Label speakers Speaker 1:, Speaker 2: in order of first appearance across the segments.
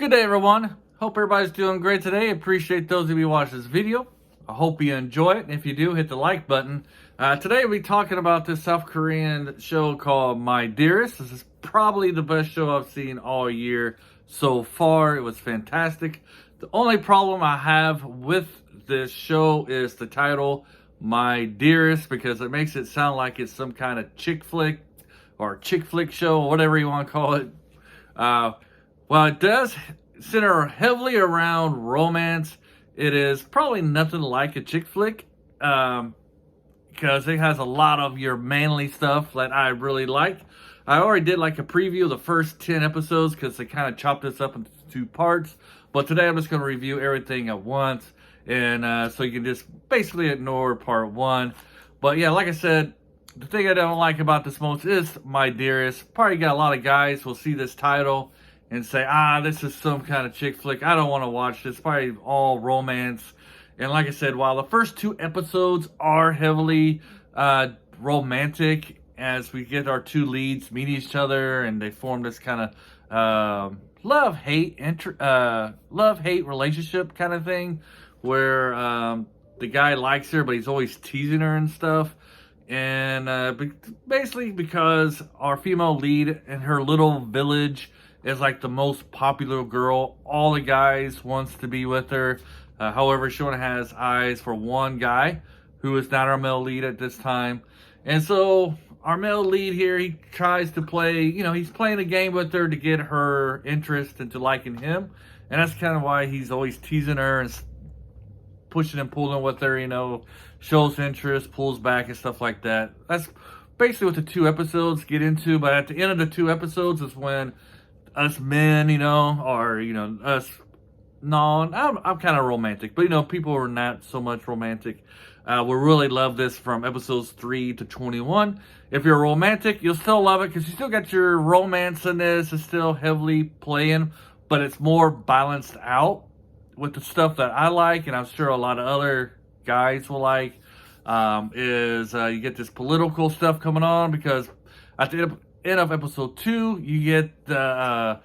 Speaker 1: Good day, everyone. Hope everybody's doing great today. Appreciate those of you watching this video. I hope you enjoy it. And if you do, hit the like button. Today, we'll be talking about this South Korean show called My Dearest. This is probably the best show I've seen all year so far. It was fantastic. The only problem I have with this show is the title, My Dearest, because it makes it sound like it's some kind of chick flick or chick flick show, or whatever you want to call it. Well, it does center heavily around romance. It is probably nothing like a chick flick, because it has a lot of your manly stuff that I really like. I already did like a preview of the first 10 episodes because they kind of chopped this up into two parts. But today I'm just going to review everything at once. And so you can just basically ignore part one. But yeah, like I said, the thing I don't like about this most is My Dearest. Probably got a lot of guys will see this title and say, this is some kind of chick flick. I don't want to watch this. Probably all romance. And like I said, while the first two episodes are heavily romantic, as we get our two leads meet each other and they form this kind of love-hate relationship kind of thing, where the guy likes her, but he's always teasing her and stuff. And basically because our female lead in her little village is like the most popular girl, all the guys wants to be with her. However, she only has eyes for one guy who is not our male lead at this time. And so our male lead here, he tries to play, he's playing a game with her to get her interest into liking him. And that's kind of why he's always teasing her and pushing and pulling with her, shows interest, pulls back and stuff like that. That's basically what the two episodes get into. But at the end of the two episodes is when us men, us, I'm kind of romantic, but people are not so much romantic. We really love this from episodes 3 to 21. If you're romantic, you'll still love it because you still got your romance in this. It's still heavily playing, but it's more balanced out with the stuff that I like, and I'm sure a lot of other guys will like. You get this political stuff coming on, because at the end of episode 2, you get the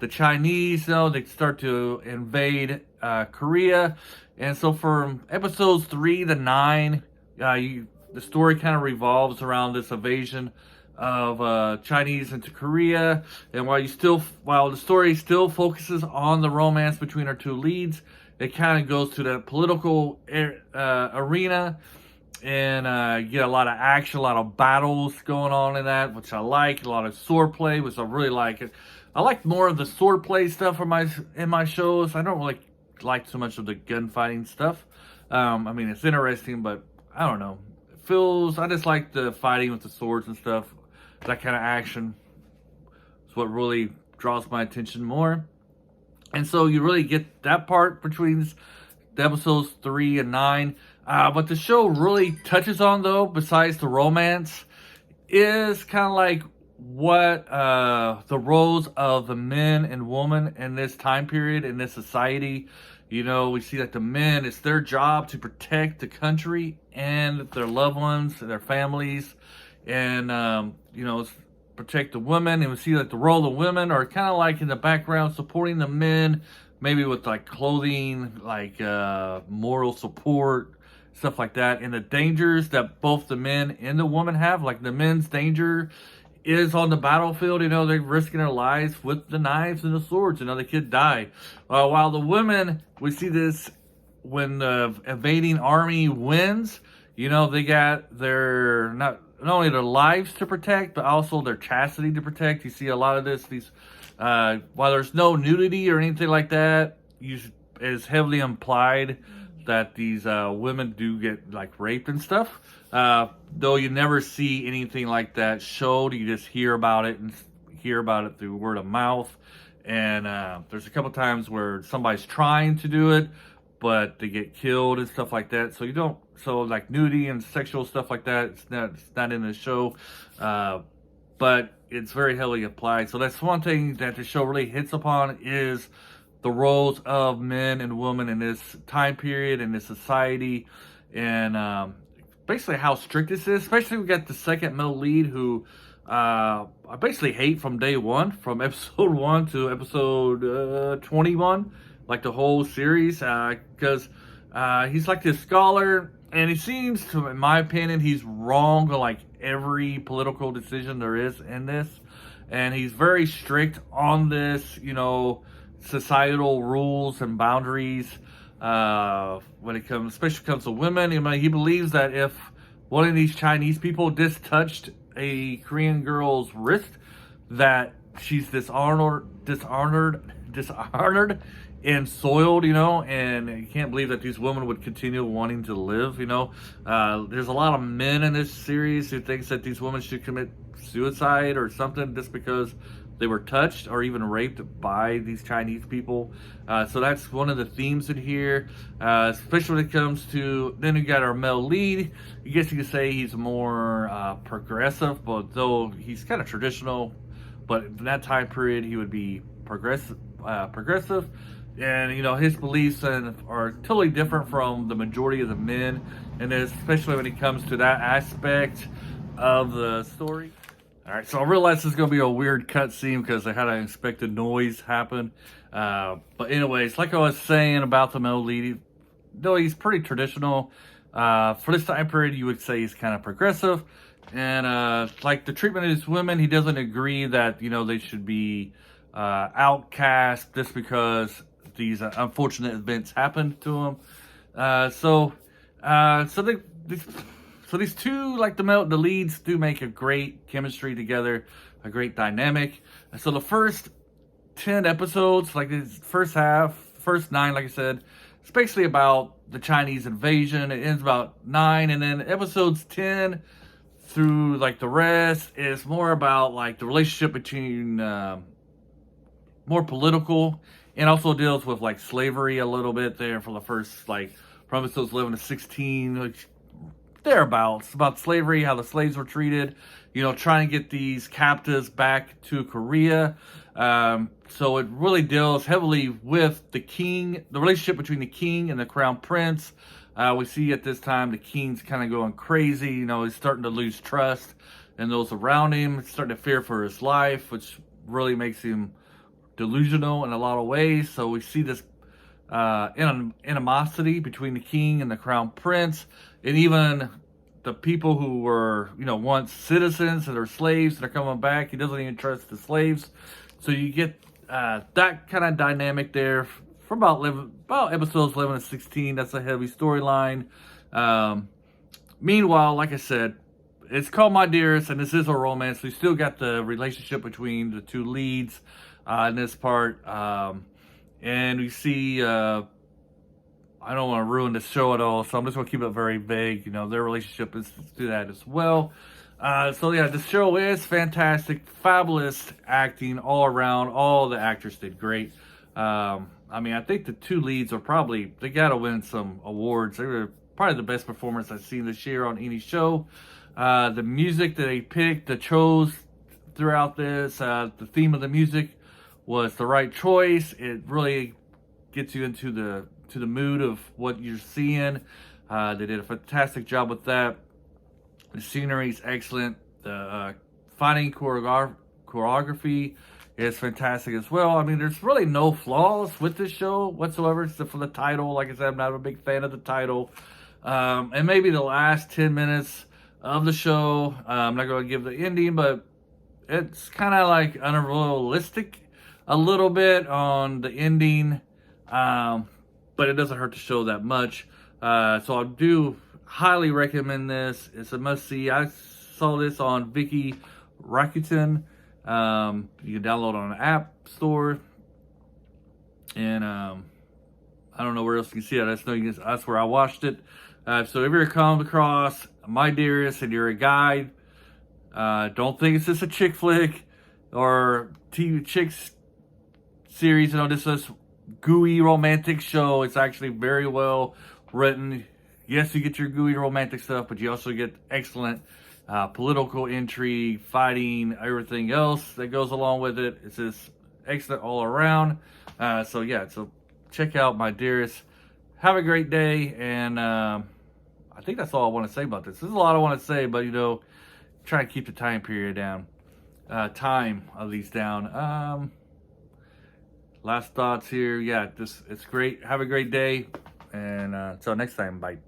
Speaker 1: Chinese, they start to invade Korea. And so from episodes 3 to 9, the story kind of revolves around this invasion of Chinese into Korea. And while the story still focuses on the romance between our two leads, it kind of goes to the political arena. And you get a lot of action, a lot of battles going on in that, which I like. A lot of sword play, which I really like. I like more of the sword play stuff in my shows. I don't really like so much of the gunfighting stuff. It's interesting, but I don't know. I just like the fighting with the swords and stuff. That kind of action is what really draws my attention more. And so you really get that part between the episodes 3 and 9. But the show really touches on, though, besides the romance, is kind of like what the roles of the men and women in this time period, in this society. We see that the men, it's their job to protect the country and their loved ones and their families. And, protect the women. And we see that the role of women are kind of like in the background, supporting the men, maybe with like clothing, like moral support, stuff like that. And the dangers that both the men and the women have, like the men's danger is on the battlefield, they're risking their lives with the knives and the swords, they could die. While the women, we see this when the invading army wins, they got their, not only their lives to protect, but also their chastity to protect. You see a lot of while there's no nudity or anything like that, it's heavily implied that these women do get like raped and stuff. Though you never see anything like that showed, you just hear about it through word of mouth. And there's a couple times where somebody's trying to do it, but they get killed and stuff like that. So like nudity and sexual stuff like that, it's not in the show. But it's very heavily applied. So that's one thing that the show really hits upon, is the roles of men and women in this time period, in this society, and basically how strict this is. Especially we got the second male lead who I basically hate from day one, from episode 1 to episode 21, like the whole series, because he's like this scholar, and he seems to, in my opinion, he's wrong on like every political decision there is in this, and he's very strict on this, societal rules and boundaries. When it comes, especially comes to women, he believes that if one of these Chinese people just touched a Korean girl's wrist, that she's dishonored, and soiled, and you can't believe that these women would continue wanting to live, There's a lot of men in this series who thinks that these women should commit suicide or something just because they were touched or even raped by these Chinese people. So that's one of the themes in here, especially when it comes to, then we got our male lead. I guess you could say he's more progressive, but though he's kind of traditional, but in that time period he would be progressive. And his beliefs are totally different from the majority of the men, and especially when it comes to that aspect of the story. All right, so I realize this is going to be a weird cutscene because I had an unexpected noise happen. But anyways, like I was saying about the male lead, though he's pretty traditional, for this time period, you would say he's kind of progressive. And like the treatment of these women, he doesn't agree that, they should be outcast just because these unfortunate events happened to them. So these two, like the leads, do make a great chemistry together, a great dynamic. So the first 10 episodes, like this first 9, like I said, it's basically about the Chinese invasion. It ends about 9, and then episodes 10 through like the rest is more about like the relationship between more political, and also deals with like slavery a little bit there for the first, like, from episodes 11 to 16, like thereabouts, about slavery, how the slaves were treated, trying to get these captives back to Korea. So it really deals heavily with the king, the relationship between the king and the crown prince. We see at this time the king's kind of going crazy. He's starting to lose trust in those around him. He's starting to fear for his life, which really makes him delusional in a lot of ways. So we see this animosity between the king and the crown prince, and even the people who were, once citizens that are slaves that are coming back. He doesn't even trust the slaves. So you get that kind of dynamic there for about episodes 11 to 16. That's a heavy storyline. Meanwhile, like I said, it's called My Dearest, and this is a romance. We still got the relationship between the two leads in this part. And we see, I don't want to ruin the show at all, so I'm just going to keep it very vague. Their relationship is through that as well. So yeah, the show is fantastic, fabulous acting all around. All the actors did great. I think the two leads are they got to win some awards. They were probably the best performance I've seen this year on any show. The music that they picked, chose throughout this, the theme of the music was the right choice. It really gets you into the mood of what you're seeing. They did a fantastic job with that. The scenery is excellent. The fighting choreography is fantastic as well. There's really no flaws with this show whatsoever, except for the title. Like I said, I'm not a big fan of the title. And maybe the last 10 minutes of the show, I'm not going to give the ending, but it's kind of like unrealistic a little bit on the ending. But it doesn't hurt to show that much. So I do highly recommend this. It's a must-see. I saw this on Viki Rakuten. You can download it on an app store. And I don't know where else you can see it. I just know that's where I watched it. So if you're come across My Dearest and you're a guy, don't think it's just a chick flick or TV chicks series. This is gooey romantic show. It's actually very well written. Yes, you get your gooey romantic stuff, but you also get excellent political intrigue, fighting, everything else that goes along with it. It's just excellent all around. So check out My Dearest. Have a great day, and I think that's all I want to say about this. There's a lot I want to say, but try and keep the time period down. time of these down. Last thoughts here. Yeah, it's great. Have a great day. And until next time, bye.